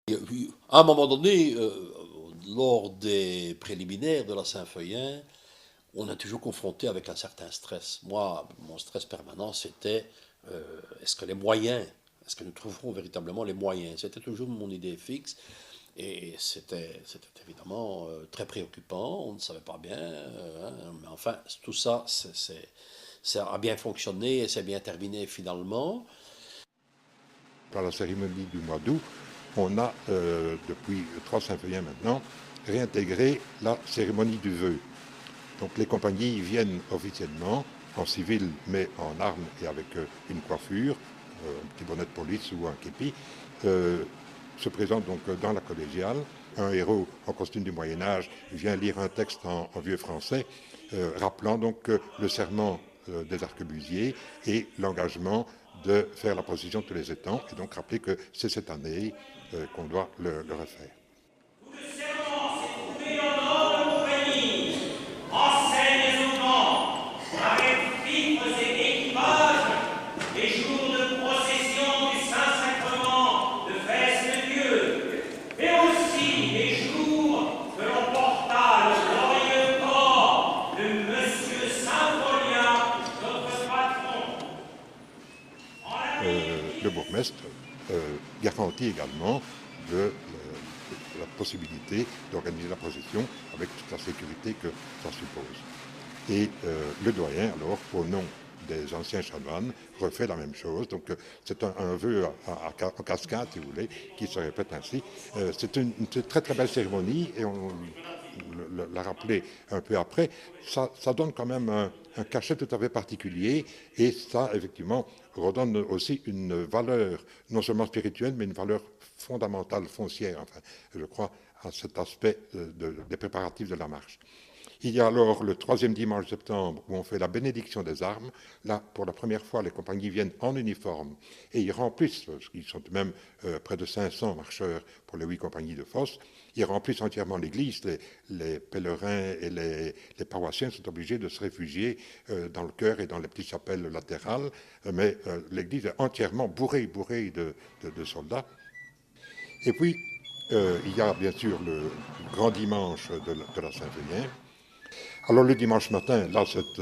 À un moment donné, lors des préliminaires de la Saint-Feuillin, on est toujours confronté avec un certain stress. Moi, mon stress permanent, c'était est-ce que les moyens, est-ce que nous trouverons véritablement les moyens? C'était toujours mon idée fixe. Et c'était évidemment très préoccupant, on ne savait pas bien, hein, mais enfin, tout ça, ça a bien fonctionné et c'est bien terminé finalement. Par la cérémonie du mois d'août, on a, depuis 3 Saint-Feuillin maintenant, réintégré la cérémonie du vœu. Donc les compagnies viennent officiellement, en civil, mais en armes et avec une coiffure, un petit bonnet de police ou un képi, se présentent donc dans la collégiale. Un héros en costume du Moyen-Âge vient lire un texte en vieux français, rappelant donc le serment des arquebusiers et l'engagement de faire la procession tous les 7 ans, et donc rappeler que c'est cette année qu'on doit le refaire. Le bourgmestre garantit également la possibilité d'organiser la procession avec toute la sécurité que ça suppose. Et le doyen, alors, au nom des anciens chanoines, refait la même chose. Donc c'est un vœu en cascade, si vous voulez, qui se répète ainsi. C'est une très très belle cérémonie et on l'a rappelé un peu après. Ça donne quand même un cachet tout à fait particulier et ça, effectivement, redonne aussi une valeur, non seulement spirituelle, mais une valeur fondamentale, foncière, enfin, je crois, à cet aspect des préparatifs de la marche. Il y a alors le 3e dimanche de septembre où on fait la bénédiction des armes. Là, pour la première fois, les compagnies viennent en uniforme et ils remplissent, parce qu'ils sont même près de 500 marcheurs pour les 8 compagnies de fosse, ils remplissent entièrement l'église. Les pèlerins et les paroissiens sont obligés de se réfugier dans le chœur et dans les petites chapelles latérales, mais l'église est entièrement bourrée de soldats. Et puis, il y a bien sûr le grand dimanche de la Saint-Feuillin. Alors le dimanche matin, là c'est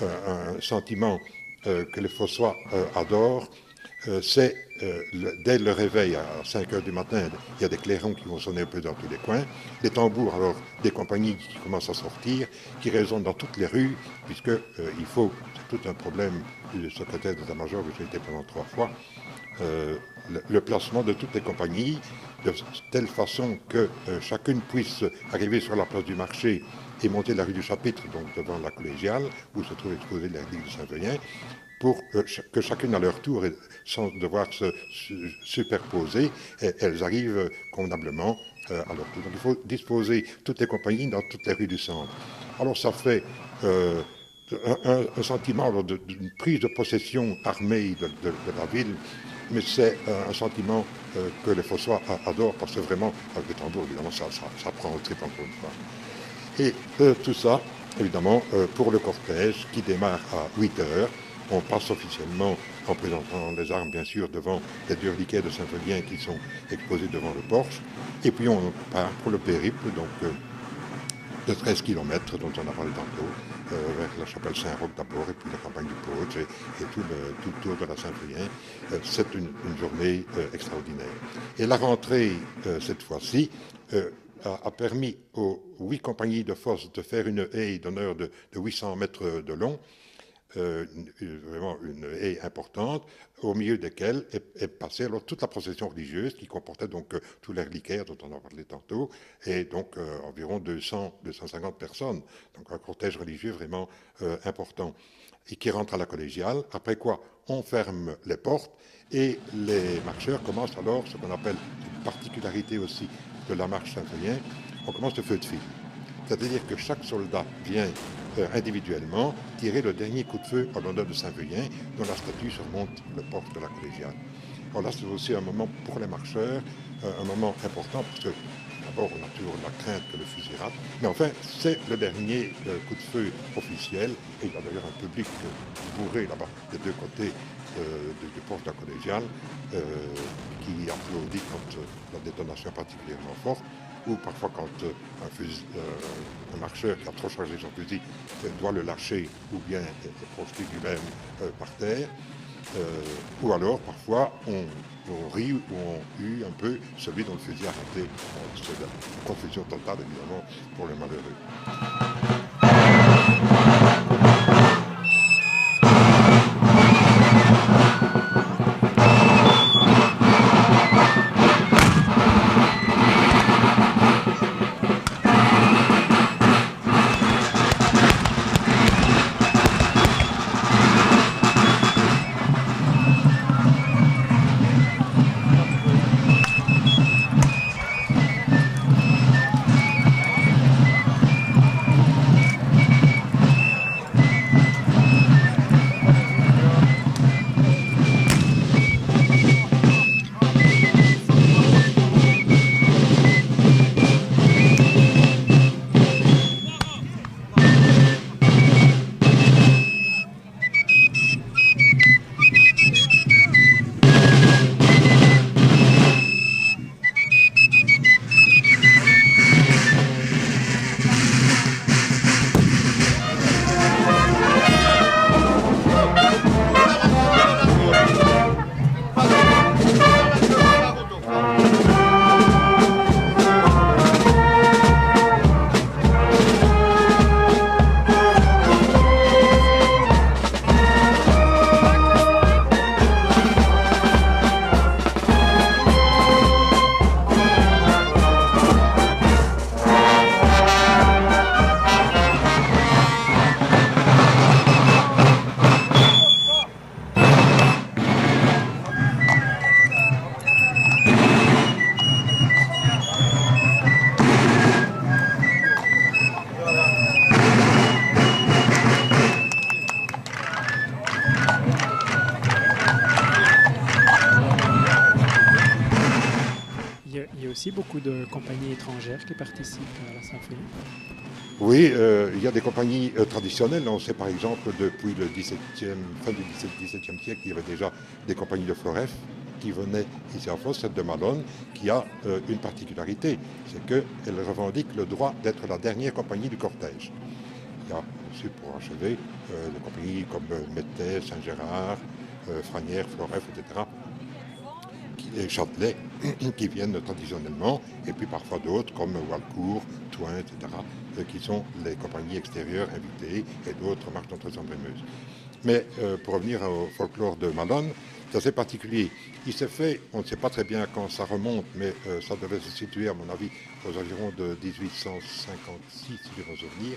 un sentiment que les Fossois adorent. C'est dès le réveil à 5 heures du matin, il y a des clairons qui vont sonner un peu dans tous les coins. Les tambours alors des compagnies qui commencent à sortir, qui résonnent dans toutes les rues, puisque il faut, c'est tout un problème du secrétaire d'état-major que j'ai été pendant 3 fois, le placement de toutes les compagnies de telle façon que chacune puisse arriver sur la place du marché et monter la rue du Chapitre, donc devant la collégiale, où se trouve exposée l'église de Saint-Feuillin, pour que chacune à leur tour, sans devoir se superposer, elles arrivent convenablement à leur tour. Donc il faut disposer toutes les compagnies dans toutes les rues du centre. Alors ça fait un sentiment d'une prise de possession armée de la ville, mais c'est un sentiment que les Fossois adorent, parce que vraiment, avec le tambour, évidemment, ça prend au trip encore une fois. Et tout ça, évidemment, pour le cortège qui démarre à 8 heures. On passe officiellement en présentant les armes, bien sûr, devant les 2 reliquaires de Saint-Feuillien qui sont exposés devant le porche. Et puis on part pour le périple, donc de 13 km dont on a parlé tantôt, vers la chapelle Saint-Roch d'abord, et puis la campagne du Pauge et tout le tour de la Saint-Feuillin. C'est une journée extraordinaire. Et la rentrée, cette fois-ci, a permis aux 8 compagnies de fosse de faire une haie d'honneur de 800 mètres de long, vraiment une haie importante, au milieu desquelles est passée alors toute la procession religieuse qui comportait donc tous les reliquaires dont on a parlé tantôt, et donc environ 250 personnes, donc un cortège religieux vraiment important, et qui rentre à la collégiale, après quoi on ferme les portes et les marcheurs commencent alors ce qu'on appelle, une particularité aussi de la marche Saint-Feuillin, on commence le feu de file. C'est-à-dire que chaque soldat vient individuellement tirer le dernier coup de feu en l'honneur de Saint-Feuillin, dont la statue surmonte le porche de la collégiale. Alors là, c'est aussi un moment pour les marcheurs, un moment important, parce que d'abord, on a toujours la crainte que le fusil rate, mais enfin, c'est le dernier coup de feu officiel, et il y a d'ailleurs un public bourré là-bas des 2 côtés du poste de la collégiale qui applaudit quand la détonation est particulièrement forte, ou parfois quand un marcheur qui a trop chargé son fusil doit le lâcher ou bien est projeté lui-même par terre. Ou alors, parfois, on rit ou on hue un peu celui dont le fusil a raté. C'est la confusion totale, évidemment, pour le malheureux. Il y a aussi beaucoup de compagnies étrangères qui participent à la symphonie. Oui, il y a des compagnies traditionnelles. On sait par exemple depuis le fin du XVIIe siècle, il y avait déjà des compagnies de Floref qui venaient ici en France, celle de Malone, qui a une particularité, c'est qu'elle revendique le droit d'être la dernière compagnie du cortège. Il y a aussi, pour achever, des compagnies comme Mettet, Saint-Gérard, Franière, Floref, etc., et Châtelet, qui viennent traditionnellement, et puis parfois d'autres comme Walcourt, Toin, etc., qui sont les compagnies extérieures invitées, et d'autres marches d'entre Meuse. Mais pour revenir au folklore de Malone, c'est assez particulier. Il s'est fait, on ne sait pas très bien quand ça remonte, mais ça devait se situer, à mon avis, aux environs de 1856, si je me souviens.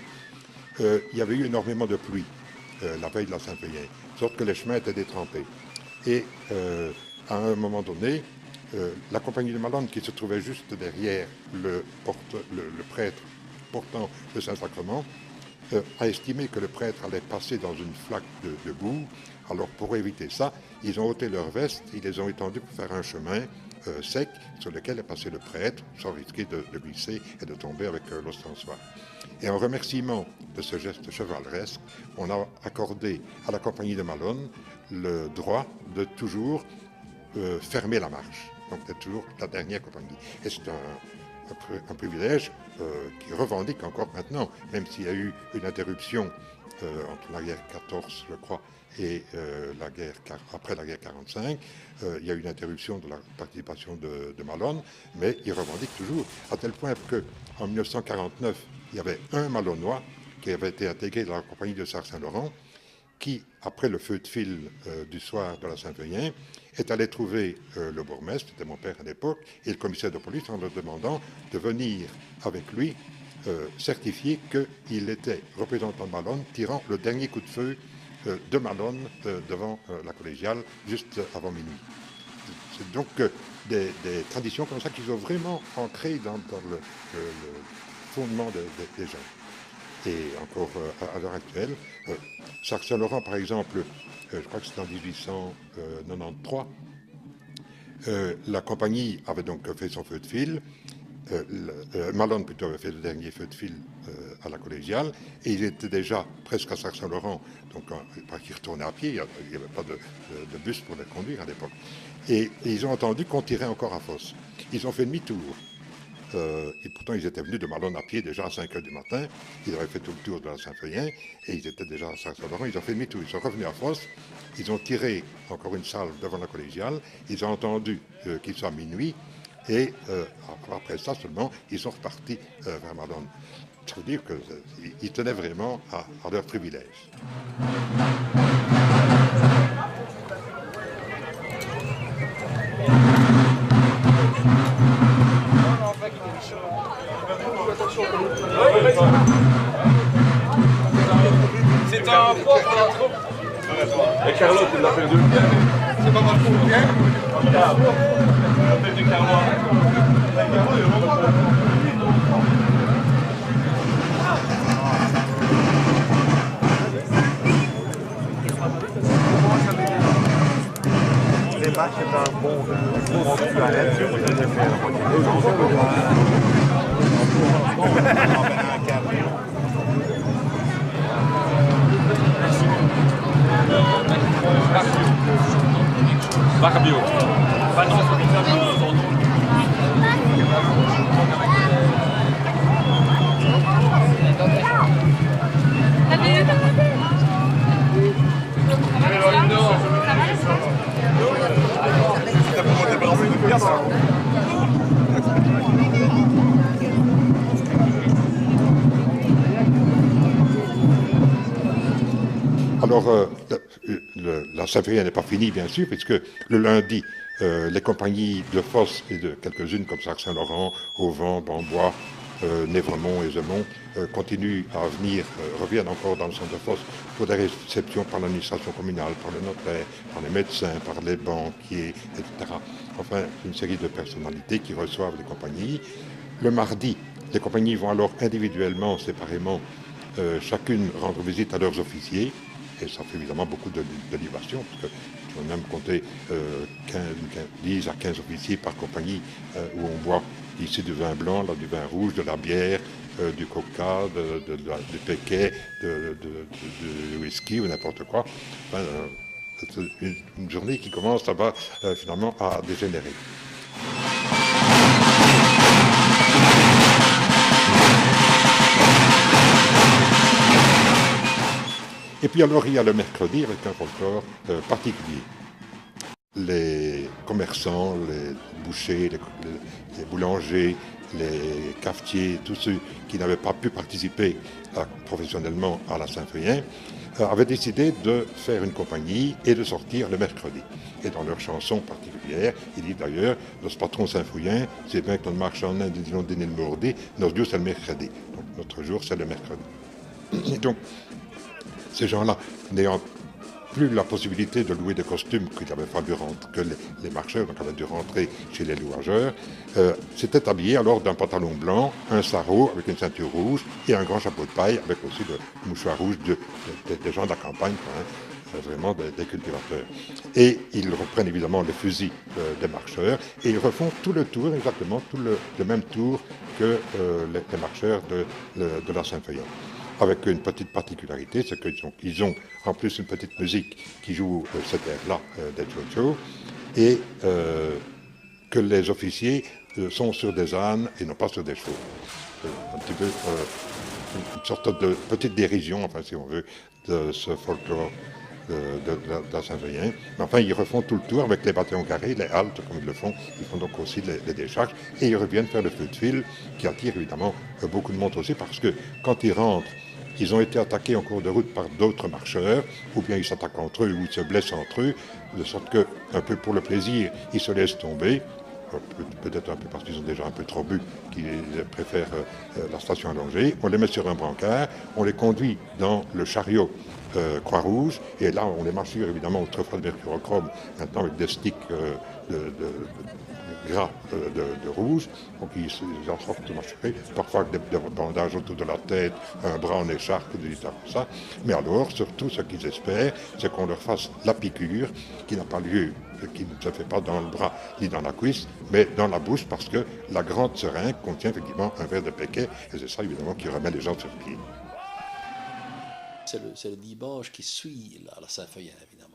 Il y avait eu énormément de pluie la veille de la Saint-Feuillet, de sorte que les chemins étaient détrempés. Et à un moment donné, la compagnie de Malone, qui se trouvait juste derrière le prêtre portant le Saint-Sacrement, a estimé que le prêtre allait passer dans une flaque de boue. Alors pour éviter ça, ils ont ôté leurs vestes, ils les ont étendues pour faire un chemin sec sur lequel est passé le prêtre, sans risquer de glisser et de tomber avec l'ostensoir. Et en remerciement de ce geste chevaleresque, on a accordé à la compagnie de Malone le droit de toujours fermer la marche, donc d'être toujours la dernière compagnie. Et c'est un privilège qui revendique encore maintenant, même s'il y a eu une interruption entre la guerre 14, je crois, et après la guerre 45, il y a eu une interruption de la participation de Malone, mais il revendique toujours, à tel point qu'en 1949, il y avait un Malonnois qui avait été intégré dans la compagnie de Sarre-Saint-Laurent, qui, après le feu de fil du soir de la Saint-Feuillet, est allé trouver le bourgmestre, c'était mon père à l'époque, et le commissaire de police en leur demandant de venir avec lui certifier qu'il était représentant de Malone, tirant le dernier coup de feu de Malone devant la collégiale, juste avant minuit. C'est donc des traditions comme ça qui sont vraiment ancrées dans le fondement des gens. Et encore à l'heure actuelle, Sarre-Saint-Laurent, par exemple, je crois que c'était en 1893, la compagnie avait donc fait son feu de fil. Malone plutôt avait fait le dernier feu de fil à la collégiale, et il était déjà presque à Saint-Laurent, donc il retournait à pied, il n'y avait pas de bus pour les conduire à l'époque. Et ils ont entendu qu'on tirait encore à Fosse. Ils ont fait demi-tour. Et pourtant, ils étaient venus de Malone à pied déjà à 5 h du matin. Ils avaient fait tout le tour de la Saint-Feuillin et ils étaient déjà à Saint-Laurent. Ils ont fait demi-tour. Ils sont revenus à Fosse. Ils ont tiré encore une salve devant la collégiale. Ils ont entendu qu'il soit minuit. Et après ça seulement, ils sont repartis vers Malone. Ça veut dire qu'ils tenaient vraiment à leur privilège. C'est un poids pour la troupe. Et Carlotte, il l'appelle de c'est pas mal pour bien. Il l'appelle de Carlotte. Les matchs, c'est un bon rendu à l'aide. Barbio. Alors, la Saint-Feuillin n'est pas finie, bien sûr, puisque le lundi, les compagnies de Fosse et de quelques-unes comme Saint-Laurent, Auvent, Bambois, Névremont et Zemont continuent à venir, reviennent encore dans le centre de Fosse pour des réceptions par l'administration communale, par le notaire, par les médecins, par les banquiers, etc. Enfin, une série de personnalités qui reçoivent les compagnies. Le mardi, les compagnies vont alors individuellement, séparément, chacune rendre visite à leurs officiers. Et ça fait évidemment beaucoup de libations, parce que tu vas même compter 10 à 15 officiers par compagnie, où on boit ici du vin blanc, là du vin rouge, de la bière, du coca, du péquet, du whisky ou n'importe quoi. Enfin, c'est une journée qui commence là-bas finalement à dégénérer. Et puis alors il y a le mercredi avec un folklore particulier. Les commerçants, les bouchers, les boulangers, les cafetiers, tous ceux qui n'avaient pas pu participer professionnellement à la Saint-Feuillin, avaient décidé de faire une compagnie et de sortir le mercredi. Et dans leur chanson particulière, ils disent d'ailleurs, notre patron Saint-Feuillin, c'est bien que notre marché en Inde, disons, dîner le mordi, notre jour c'est le mercredi. Donc notre jour c'est le mercredi. Et donc, ces gens-là, n'ayant plus la possibilité de louer des costumes qu'il avait fallu que les marcheurs donc avaient dû rentrer chez les louageurs, s'étaient habillés alors d'un pantalon blanc, un sarrau avec une ceinture rouge et un grand chapeau de paille avec aussi le mouchoir rouge des gens de la campagne, vraiment des cultivateurs. Et ils reprennent évidemment le fusil des marcheurs et ils refont tout le tour, exactement tout le même tour que les marcheurs de la Saint-Feuillin. Avec une petite particularité, c'est qu'ils ont en plus une petite musique qui joue cet air-là des Jojo, et que les officiers sont sur des ânes et non pas sur des chevaux. Un petit peu une sorte de petite dérision, enfin si on veut, de ce folklore de la Saint-Feuillin. Mais enfin, ils refont tout le tour avec les bataillons carrés, les haltes, comme ils le font. Ils font donc aussi les décharges. Et ils reviennent faire le feu de fil, qui attire évidemment beaucoup de monde aussi, parce que quand ils rentrent, ils ont été attaqués en cours de route par d'autres marcheurs, ou bien ils s'attaquent entre eux, ou ils se blessent entre eux, de sorte que, un peu pour le plaisir, ils se laissent tomber, peut-être un peu parce qu'ils ont déjà un peu trop bu, qu'ils préfèrent la station allongée. On les met sur un brancard, on les conduit dans le chariot Croix-Rouge, et là on les marche évidemment autrefois de mercurochrome, maintenant avec des sticks gras de rouge, donc ils en sortent masturés, parfois avec des bandages autour de la tête, un bras en écharpe, des histoires comme ça. Mais alors, surtout, ce qu'ils espèrent, c'est qu'on leur fasse la piqûre, qui n'a pas lieu, qui ne se fait pas dans le bras ni dans la cuisse, mais dans la bouche, parce que la grande seringue contient effectivement un verre de Péquet, et c'est ça évidemment qui remet les gens sur pied. C'est le dimanche qui suit la Saint-Feuillen, évidemment.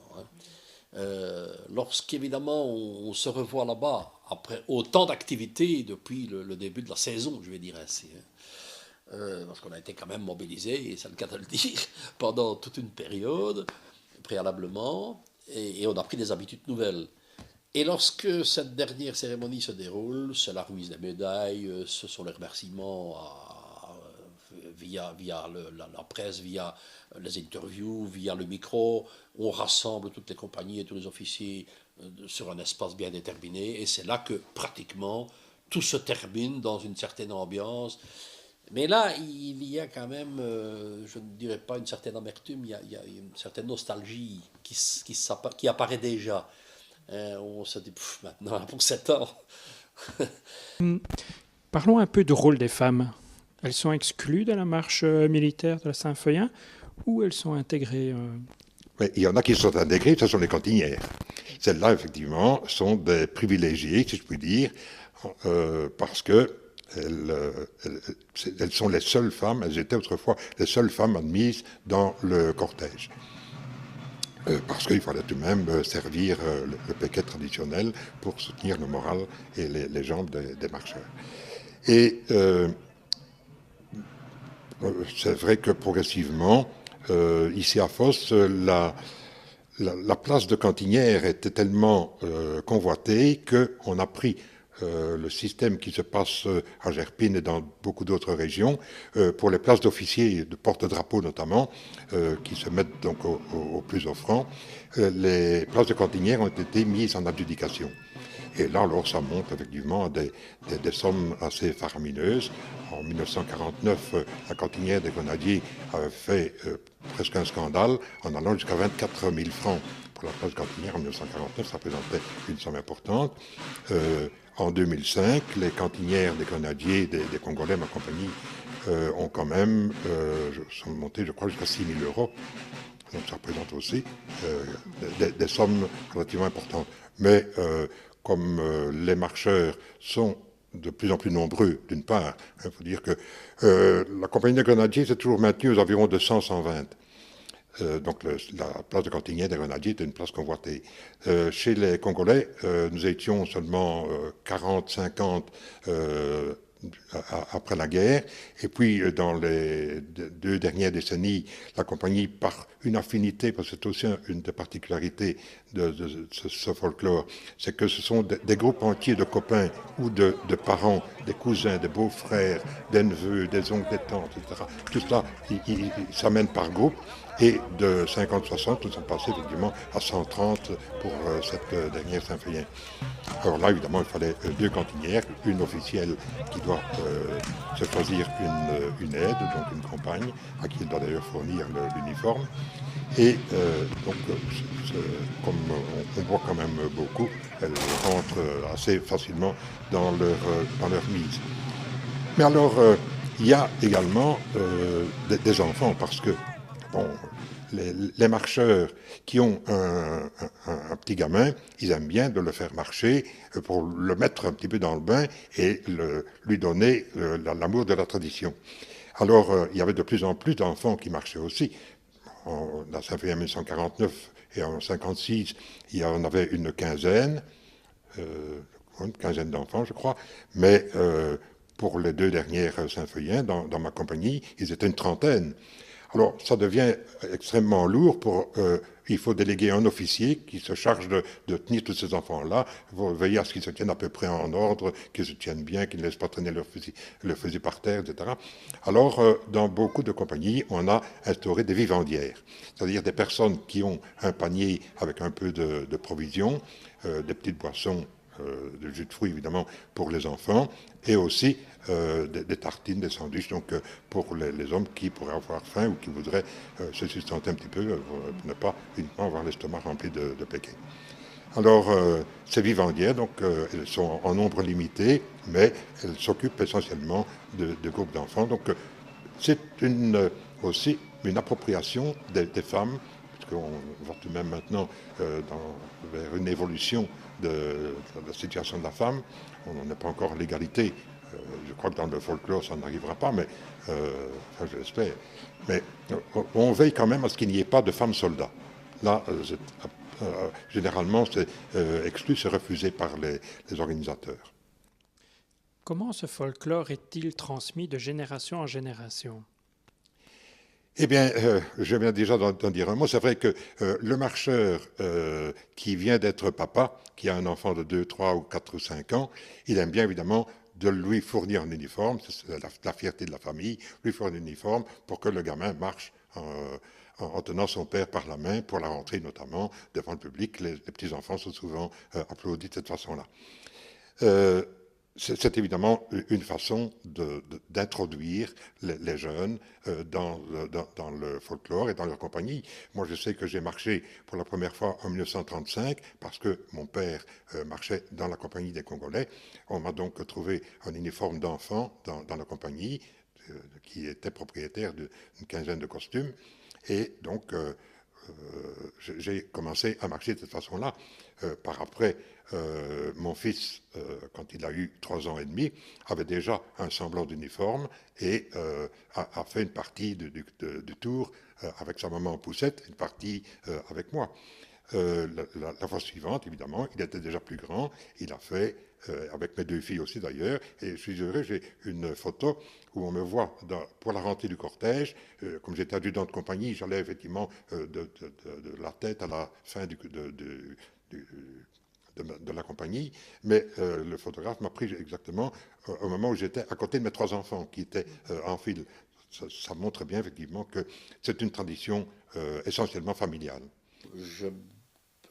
Lorsqu'évidemment on se revoit là-bas, après autant d'activités depuis le début de la saison, je vais dire ainsi, parce qu'on a été quand même mobilisés, et c'est le cas de le dire, pendant toute une période, préalablement, et on a pris des habitudes nouvelles. Et lorsque cette dernière cérémonie se déroule, c'est la remise des médailles, ce sont les remerciements via la presse, via les interviews, via le micro. On rassemble toutes les compagnies et tous les officiers sur un espace bien déterminé. Et c'est là que pratiquement tout se termine dans une certaine ambiance. Mais là, il y a quand même, je ne dirais pas une certaine amertume, il y a une certaine nostalgie qui apparaît déjà. On se dit, maintenant, pour 7 ans. Parlons un peu du rôle des femmes. Elles sont exclues de la marche militaire de la Saint-Feuillen ou elles sont intégrées Mais il y en a qui sont intégrées, ce sont les cantinières. Celles-là, effectivement, sont des privilégiées, si je puis dire, parce que elles sont les seules femmes, elles étaient autrefois les seules femmes admises dans le cortège. Parce qu'il fallait tout de même servir le Péquet traditionnel pour soutenir le moral et les jambes des marcheurs. Et c'est vrai que progressivement, ici à Fos, la place de cantinière était tellement convoitée qu'on a pris le système qui se passe à Gerpine et dans beaucoup d'autres régions, pour les places d'officiers, de porte-drapeau notamment, qui se mettent donc au plus offrant, les places de cantinières ont été mises en adjudication. Et là, alors, ça monte effectivement à des sommes assez faramineuses. En 1949, la cantinière des Grenadiers avait fait presque un scandale en allant jusqu'à 24 000 francs pour la place cantinière. En 1949, ça représentait une somme importante. En 2005, les cantinières des Grenadiers, des Congolais, ma compagnie, ont quand même sont montées, je crois, jusqu'à 6 000 euros. Donc ça représente aussi des sommes relativement importantes. Mais comme les marcheurs sont de plus en plus nombreux, d'une part, il faut dire que la compagnie des Grenadiers s'est toujours maintenue aux environs de 100-120. Donc la place de cantinière des Grenadiers était une place convoitée. Chez les Congolais, nous étions seulement 40-50 après la guerre. Et puis, dans les 2 dernières décennies, la compagnie, par une affinité, parce que c'est aussi une des particularités de ce folklore, c'est que ce sont des groupes entiers de copains ou de parents, des cousins, des beaux-frères, des neveux, des oncles, des tantes, etc. Tout cela, ils s'amènent par groupe. Et de 50-60, nous sommes passés effectivement à 130 pour cette dernière Saint-Feuillen. Alors là, évidemment, il fallait 2 cantinières, une officielle qui doit se choisir une aide, donc une compagne, à qui elle doit d'ailleurs fournir l'uniforme. Et donc, comme on voit quand même beaucoup, elles rentrent assez facilement dans leur mise. Mais alors, il y a également des enfants, parce que bon, les marcheurs qui ont un petit gamin, ils aiment bien de le faire marcher pour le mettre un petit peu dans le bain et lui donner l'amour de la tradition. Alors, il y avait de plus en plus d'enfants qui marchaient aussi. La Saint-Feuillen en 1949 et en 1956, il y en avait une quinzaine d'enfants, je crois, mais pour les 2 dernières Saint-Feuillen, dans ma compagnie, ils étaient une trentaine. Alors, ça devient extrêmement lourd il faut déléguer un officier qui se charge de tenir tous ces enfants-là, pour veiller à ce qu'ils se tiennent à peu près en ordre, qu'ils se tiennent bien, qu'ils ne laissent pas traîner le fusil par terre, etc. Alors, dans beaucoup de compagnies, on a instauré des vivandières, c'est-à-dire des personnes qui ont un panier avec un peu de provisions, des petites boissons, de jus de fruits évidemment pour les enfants, et aussi des tartines, des sandwichs, donc pour les hommes qui pourraient avoir faim ou qui voudraient se sustenter un petit peu pour ne pas uniquement avoir l'estomac rempli de Péquet. Alors, ces vivandières, donc, elles sont en nombre limité, mais elles s'occupent essentiellement de groupes d'enfants. Donc, c'est aussi une appropriation des femmes, parce qu'on va tout de même maintenant vers une évolution de la situation de la femme. On n'en est pas encore à l'égalité. Je crois que dans le folklore, ça n'arrivera pas, mais enfin, je l'espère. Mais on veille quand même à ce qu'il n'y ait pas de femmes soldats. Là, généralement, c'est exclu, c'est refusé par les organisateurs. Comment ce folklore est-il transmis de génération en génération? Eh bien, je viens déjà d'en dire un mot. C'est vrai que le marcheur qui vient d'être papa, qui a un enfant de 2, 3 ou 4 ou 5 ans, il aime bien évidemment de lui fournir un uniforme, c'est la fierté de la famille, lui fournir un uniforme pour que le gamin marche en tenant son père par la main pour la rentrée notamment devant le public. Les petits-enfants sont souvent applaudis de cette façon-là. C'est évidemment une façon d'introduire les jeunes dans le folklore et dans leur compagnie. Moi, je sais que j'ai marché pour la première fois en 1935 parce que mon père marchait dans la compagnie des Congolais. On m'a donc trouvé un uniforme d'enfant dans la compagnie qui était propriétaire d'une quinzaine de costumes. Et donc, j'ai commencé à marcher de cette façon-là. Par après, mon fils, quand il a eu 3 ans et demi, avait déjà un semblant d'uniforme et a fait une partie du tour avec sa maman en poussette, une partie avec moi. La fois suivante, évidemment, il était déjà plus grand, il a fait, avec mes 2 filles aussi d'ailleurs, et je suis heureux, j'ai une photo où on me voit pour la rentrée du cortège, comme j'étais adjudant de compagnie, j'allais effectivement de la tête à la fin de la compagnie, mais le photographe m'a pris exactement au moment où j'étais à côté de mes 3 enfants qui étaient en file. Ça montre bien effectivement que c'est une tradition essentiellement familiale.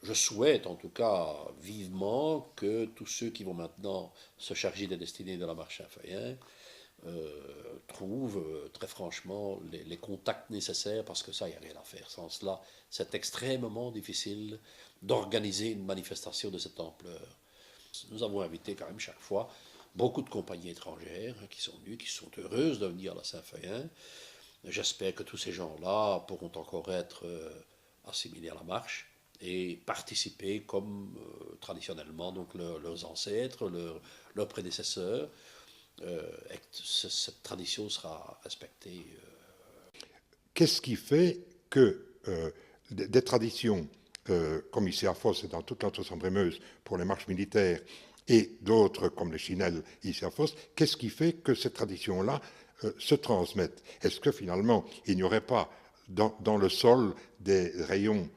Je souhaite en tout cas vivement que tous ceux qui vont maintenant se charger des destinées de la marche Saint-Feuillin trouvent très franchement les contacts nécessaires parce que ça, il n'y a rien à faire. Sans cela, c'est extrêmement difficile d'organiser une manifestation de cette ampleur. Nous avons invité quand même chaque fois beaucoup de compagnies étrangères qui sont venues, qui sont heureuses de venir à la Saint-Feuillin. J'espère que tous ces gens-là pourront encore être assimilés à la marche et participer comme traditionnellement donc leurs ancêtres, leurs prédécesseurs. Et cette tradition sera respectée. Qu'est-ce qui fait que des traditions, comme ici à Fos et dans toute l'Entre-Sambre-et-Meuse pour les marches militaires, et d'autres comme les chinelles ici à Fos, qu'est-ce qui fait que ces traditions-là se transmettent? Est-ce que finalement, il n'y aurait pas dans le sol des rayons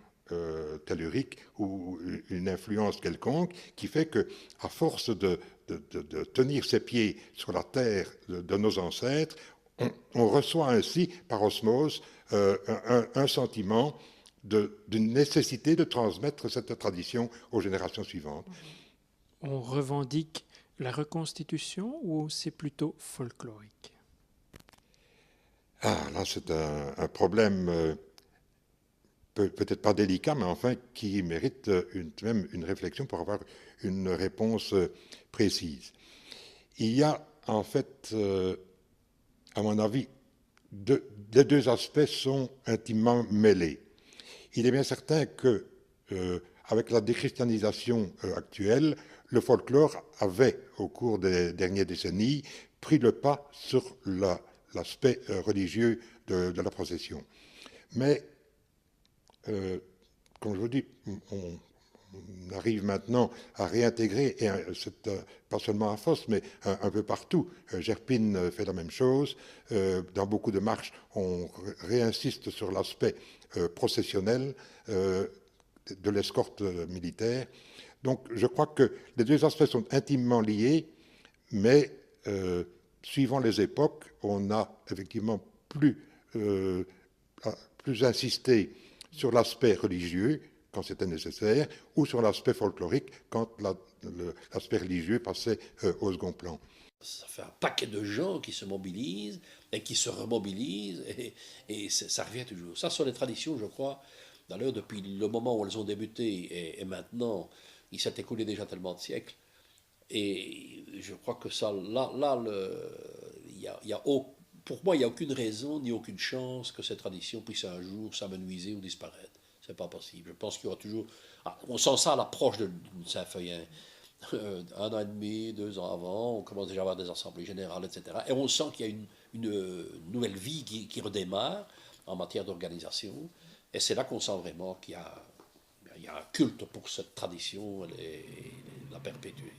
tellurique ou une influence quelconque qui fait que, à force de tenir ses pieds sur la terre de nos ancêtres, on reçoit ainsi, par osmose, un sentiment d'une nécessité de transmettre cette tradition aux générations suivantes. On revendique la reconstitution ou c'est plutôt folklorique? Ah, là, c'est un problème peut-être pas délicat, mais enfin qui mérite même une réflexion pour avoir une réponse précise. Il y a en fait, à mon avis, les 2 aspects sont intimement mêlés. Il est bien certain que, avec la déchristianisation actuelle, le folklore avait, au cours des dernières décennies, pris le pas sur l'aspect religieux de la procession. Mais comme je vous dis, on arrive maintenant à réintégrer, et pas seulement à Fos, mais un peu partout. Gerpine fait la même chose. Dans beaucoup de marches, on réinsiste sur l'aspect processionnel de l'escorte militaire. Donc je crois que les 2 aspects sont intimement liés, mais suivant les époques, on a effectivement plus insisté sur l'aspect religieux quand c'était nécessaire, ou sur l'aspect folklorique quand l'aspect religieux passait au second plan. Ça fait un paquet de gens qui se mobilisent et qui se remobilisent, et ça revient toujours. Ça, sur les traditions, je crois, D'ailleurs, depuis le moment où elles ont débuté et maintenant, il s'est écoulé déjà tellement de siècles. Et je crois que ça, pour moi, il n'y a aucune raison ni aucune chance que cette tradition puisse un jour s'amenuiser ou disparaître. C'est pas possible. Je pense qu'il y aura toujours. On sent ça à l'approche de Saint-Feuillen. 1 an et demi, 2 ans avant, on commence déjà à avoir des assemblées générales, etc. Et on sent qu'il y a une nouvelle vie qui redémarre en matière d'organisation. Et c'est là qu'on sent vraiment qu'il y a un culte pour cette tradition et la perpétuer.